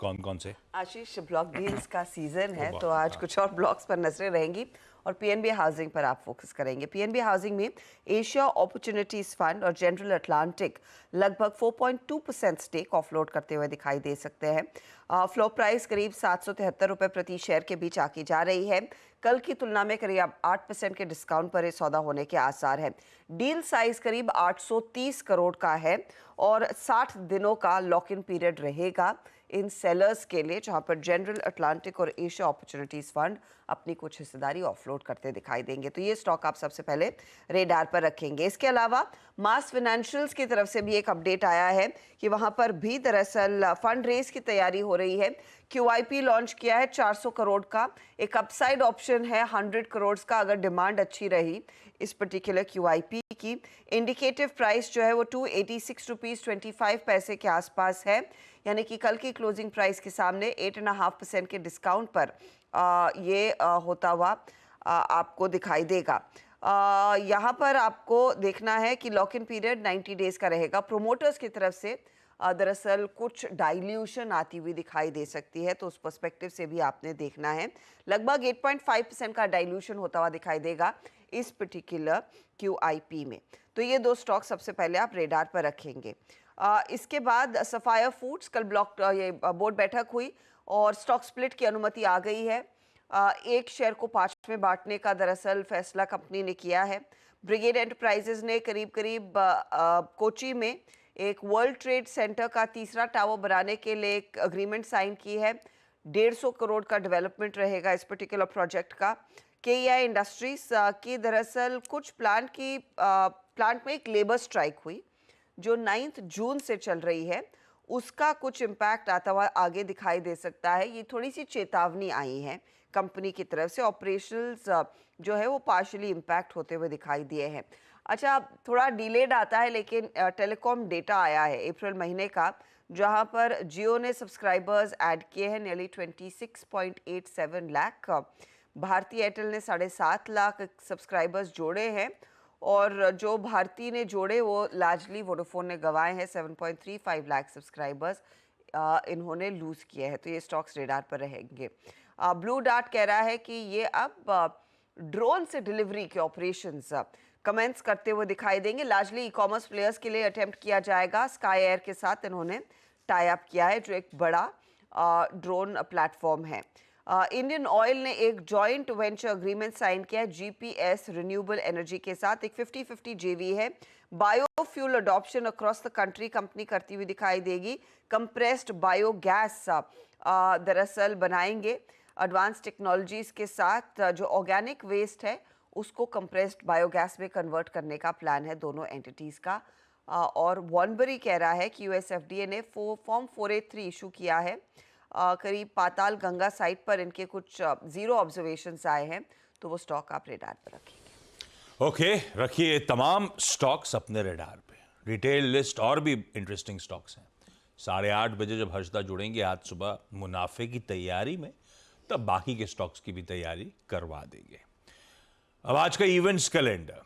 कौन कौन से? आशीष, ब्लॉक डील्स का सीजन है तो आज हाँ। कुछ और ब्लॉक्स पर नजरें रहेंगी और पीएनबी हाउसिंग पर आप फोकस करेंगे। पीएनबी हाउसिंग में एशिया अपॉर्चुनिटीज फंड और जनरल अटलांटिक लगभग 4.2% स्टेक ऑफलोड करते हुए दिखाई दे सकते हैं। फ्लोर प्राइस करीब 773 रुपए प्रति शेयर के बीच आकी जा रही है। कल की तुलना में करीब 8% के डिस्काउंट पर यह सौदा होने के आसार हैं। डील साइज करीब 830 करोड़ का है और 60 दिनों का लॉक इन पीरियड रहेगा इन सेलर्स के लिए, जहां पर जनरल अटलांटिक और एशिया अपॉर्चुनिटीज फंड अपनी कुछ हिस्सेदारी ऑफलोड करते दिखाई देंगे। तो ये स्टॉक आप सबसे पहले रेडार पर रखेंगे। इसके अलावा मास फाइनेंशियल्स की तरफ से भी एक अपडेट आया है कि वहां पर भी दरअसल फंड रेज की तैयारी हो रही है। QIP लॉन्च किया है 400 करोड़ का। एक अपसाइड ऑप्शन है 100 करोड़ का अगर डिमांड अच्छी रही इस पर्टिकुलर QIP की। इंडिकेटिव प्राइस जो है वो 286 रुपीज 25 पैसे के आसपास है, यानी कि कल की क्लोजिंग प्राइस के सामने 8.5% के डिस्काउंट पर ये होता हुआ आपको दिखाई देगा। यहाँ पर आपको देखना है कि लॉक इन पीरियड 90 डेज का रहेगा। प्रोमोटर्स की तरफ से दरअसल कुछ डाइल्यूशन आती हुई दिखाई दे सकती है, तो उस पर्सपेक्टिव से भी आपने देखना है। लगभग 8.5% का डाइल्यूशन होता हुआ दिखाई देगा इस पर्टिकुलर QIP में। तो ये दो स्टॉक सबसे पहले आप रेडार पर रखेंगे। इसके बाद सफायर फूड्स, कल ये बोर्ड बैठक हुई और स्टॉक स्प्लिट की अनुमति आ गई है। एक शेयर को 5 में बांटने का दरअसल फैसला कंपनी ने किया है। ब्रिगेड एंटरप्राइजेज ने करीब करीब कोची में एक वर्ल्ड ट्रेड सेंटर का तीसरा टावर बनाने के लिए एक अग्रीमेंट साइन की है। 150 करोड़ का डेवलपमेंट रहेगा इस पर्टिकुलर प्रोजेक्ट का। KEI इंडस्ट्रीज की दरअसल कुछ प्लांट में एक लेबर स्ट्राइक हुई जो 9 जून से चल रही है, उसका कुछ इम्पैक्ट आता हुआ आगे दिखाई दे सकता है। ये थोड़ी सी चेतावनी आई है कंपनी की तरफ से। ऑपरेशंस जो है वो पार्शियली इम्पैक्ट होते हुए दिखाई दिए हैं। अच्छा, थोड़ा डिलेड आता है लेकिन टेलीकॉम डेटा आया है अप्रैल महीने का, जहां पर जियो ने सब्सक्राइबर्स ऐड किए हैं नियरली 26.87 लाख। भारती एयरटेल ने 7.5 लाख सब्सक्राइबर्स जोड़े हैं और जो भारती ने जोड़े वो लार्जली वोडाफोन ने गंवाए हैं। 7.35 लाख सब्सक्राइबर्स इन्होंने लूज किए हैं। तो ये स्टॉक्स रेडार पर रहेंगे। ब्लू डार्ट कह रहा है कि ये अब ड्रोन से डिलीवरी के ऑपरेशंस कमेंट्स करते हुए दिखाई देंगे। लार्जली ई-कॉमर्स प्लेयर्स के लिए अटेम्प्ट किया जाएगा। स्काई एयर के साथ इन्होंने टाई अप किया है जो एक बड़ा ड्रोन प्लेटफॉर्म है। इंडियन ऑयल ने एक जॉइंट वेंचर अग्रीमेंट साइन किया है GPS रिन्यूएबल एनर्जी के साथ। एक 50-50 JV है। Biofuel adoption across the country company करती हुई दिखाई देगी। कंप्रेस्ड बायोगैस दरअसल बनाएंगे एडवांस टेक्नोलॉजीज के साथ। जो ऑर्गेनिक वेस्ट है उसको कंप्रेस्ड बायोगैस में कन्वर्ट करने का प्लान है दोनों एंटिटीज का। और वॉनबरी कह रहा है कि US FDA ने फॉर्म 483 इशू किया है। करीब पाताल गंगा साइट पर इनके कुछ जीरो ऑब्जर्वेशंस आए हैं, तो वो स्टॉक आप रेडार पर रखेंगे। ओके, रखिए तमाम स्टॉक्स अपने रेडार पे। डिटेल लिस्ट और भी इंटरेस्टिंग स्टॉक्स हैं। 8:30 बजे जब हर्षदा जुड़ेंगे आज सुबह मुनाफे की तैयारी में, तब बाकी के स्टॉक्स की भी तैयारी करवा देंगे। अब आज का इवेंट्स कैलेंडर,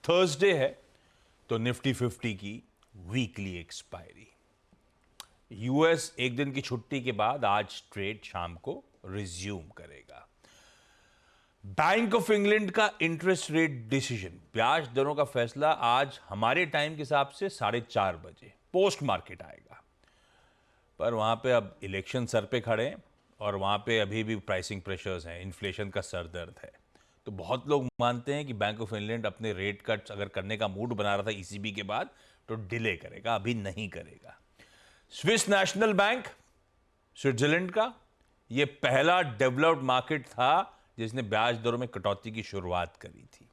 थर्सडे है तो निफ्टी 50 की वीकली एक्सपायरी। US एक दिन की छुट्टी के बाद आज ट्रेड शाम को रिज्यूम करेगा। बैंक ऑफ इंग्लैंड का इंटरेस्ट रेट डिसीजन, ब्याज दरों का फैसला आज हमारे टाइम के हिसाब से 4:30 बजे पोस्ट मार्केट आएगा। पर वहां पे अब इलेक्शन सर पे खड़े हैं और वहां पे अभी भी प्राइसिंग प्रेशर्स हैं, इन्फ्लेशन का सरदर्द है। तो बहुत लोग मानते हैं कि बैंक ऑफ इंग्लैंड अपने रेट कट्स अगर करने का मूड बना रहा था ECB के बाद तो डिले करेगा, अभी नहीं करेगा। स्विस नेशनल बैंक, स्विट्जरलैंड का यह पहला डेवलप्ड मार्केट था जिसने ब्याज दरों में कटौती की शुरुआत करी थी।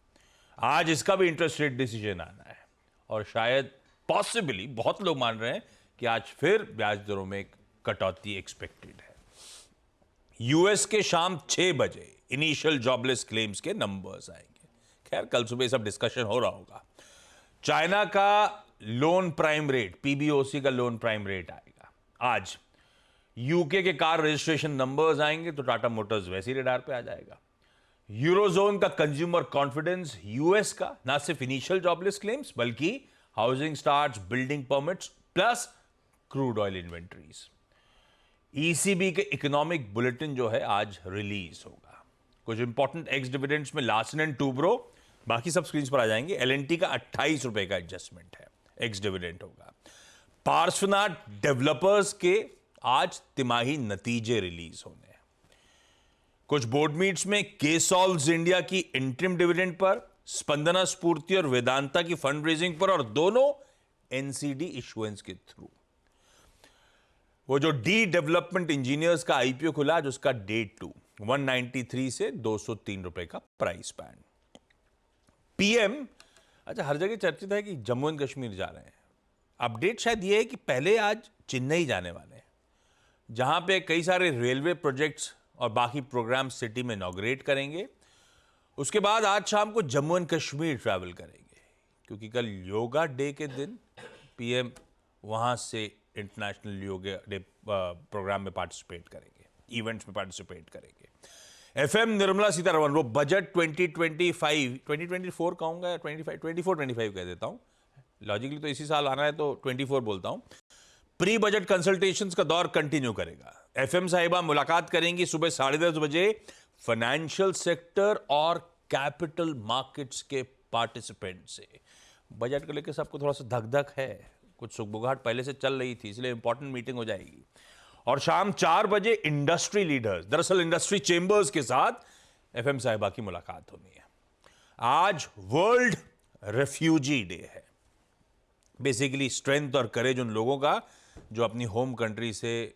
आज इसका भी इंटरेस्ट रेट डिसीजन आना है और शायद पॉसिबली बहुत लोग मान रहे हैं कि आज फिर ब्याज दरों में कटौती एक्सपेक्टेड है। US के शाम 6 बजे इनिशियल जॉबलेस क्लेम्स के नंबर्स आएंगे। खैर कल सुबह सब डिस्कशन हो रहा होगा। चाइना का लोन प्राइम रेट, PBOC का लोन प्राइम रेट आएगा आज। UK के कार रजिस्ट्रेशन नंबर्स आएंगे तो टाटा मोटर्स वैसे ही रेडार पे आ जाएगा। यूरोजोन का कंज्यूमर कॉन्फिडेंस, US का ना सिर्फ इनिशियल जॉबलेस क्लेम्स बल्कि housing starts, building permits plus crude oil inventories. ECB के इकोनॉमिक बुलेटिन जो है आज रिलीज होगा। कुछ इंपॉर्टेंट एक्स डिविडेंड्स में लार्सन एंड टूब्रो, बाकी सब स्क्रीन पर आ जाएंगे। एलएनटी का 28 रुपए का एडजस्टमेंट है, एक्स डिविडेंड होगा। पार्श्वनाथ डेवलपर्स के आज तिमाही नतीजे रिलीज होने हैं। कुछ बोर्ड मीट्स में केसॉल्व्स इंडिया की इंटरिम डिविडेंड पर, स्पंदना स्फूर्ति और वेदांता की फंड रेजिंग पर, और दोनों एनसीडी इशुएंस के थ्रू। वो जो डी डेवलपमेंट इंजीनियर्स का आईपीओ खुला आज, उसका डे 2 193 से 203 रुपए का प्राइस बैंड। पीएम अच्छा हर जगह चर्चित है कि जम्मू एंड कश्मीर जा रहे हैं। अपडेट शायद ये है कि पहले आज चेन्नई जाने वाले हैं, जहां पे कई सारे रेलवे प्रोजेक्ट्स और बाकी प्रोग्राम सिटी में इनॉग्रेट करेंगे। उसके बाद आज शाम को जम्मू एंड कश्मीर ट्रैवल करेंगे, क्योंकि कल योगा डे के दिन पीएम वहां से इंटरनेशनल योगा डे प्रोग्राम में पार्टिसिपेट करेंगे, इवेंट्स में पार्टिसिपेट करेंगे। एफएम निर्मला सीतारमण वो बजट 2024 कहूंगा या 24-25 कह देता हूं, लॉजिकली तो इसी साल आना है तो 24 बोलता हूं। प्री बजट कंसल्टेशंस का दौर कंटिन्यू करेगा। एफएम साहिबा मुलाकात करेंगी सुबह 10:30 बजे फाइनेंशियल सेक्टर और कैपिटल मार्केट्स के पार्टिसिपेंट से। बजट को लेकर सबको थोड़ा सा धक-धक है, कुछ सुगबुगाहट पहले से चल रही थी, इसलिए इंपॉर्टेंट मीटिंग हो जाएगी। और शाम 4 बजे इंडस्ट्री लीडर्स, दरअसल इंडस्ट्री चेंबर्स के साथ एफएम साहिबा की मुलाकात होनी है। आज वर्ल्ड रेफ्यूजी डे है। बेसिकली स्ट्रेंथ और करेज उन लोगों का जो अपनी होम कंट्री से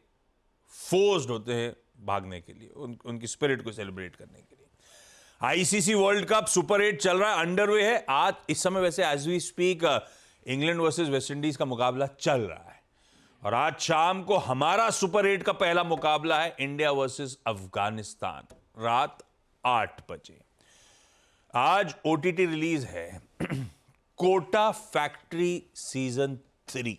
फोर्स्ड होते हैं भागने के लिए, उनकी स्पिरिट को सेलिब्रेट करने के लिए। आईसीसी वर्ल्ड कप सुपर 8 चल रहा है, अंडरवे है। आज इस समय वैसे as we speak England versus West Indies का मुकाबला चल रहा है, और आज शाम को हमारा सुपर 8 का पहला मुकाबला है इंडिया वर्सेस अफगानिस्तान, रात 8 बजे। आज ओटीटी रिलीज है कोटा फैक्ट्री सीजन 3,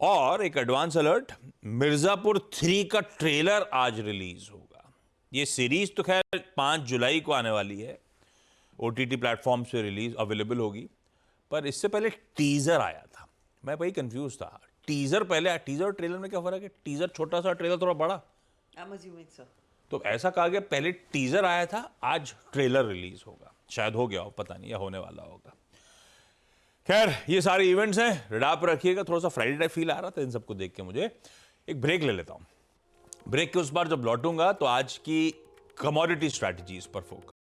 और एक एडवांस अलर्ट, मिर्जापुर 3 का ट्रेलर आज रिलीज होगा। ये सीरीज तो खैर 5 जुलाई को आने वाली है, ओटीटी प्लेटफॉर्म से रिलीज अवेलेबल होगी, पर इससे पहले टीजर आया था। मैं भाई कंफ्यूज था, टीजर पहले, टीजर और ट्रेलर में क्या फर्क है? टीजर छोटा सा, ट्रेलर थोड़ा बड़ा। तो ऐसा कहा गया पहले टीजर आया था, आज ट्रेलर रिलीज होगा। शायद हो गया हो, पता नहीं, या होने वाला होगा। खैर ये सारे इवेंट्स हैं, रडार पर रखिएगा। थोड़ा सा फ्राइडे टाइप फील आ रहा था इन सबको देख के मुझे। एक ब्रेक ले लेता हूं। ब्रेक के उस बार जब लौटूंगा तो आज की कमोडिटी स्ट्रैटेजीज पर फोकस।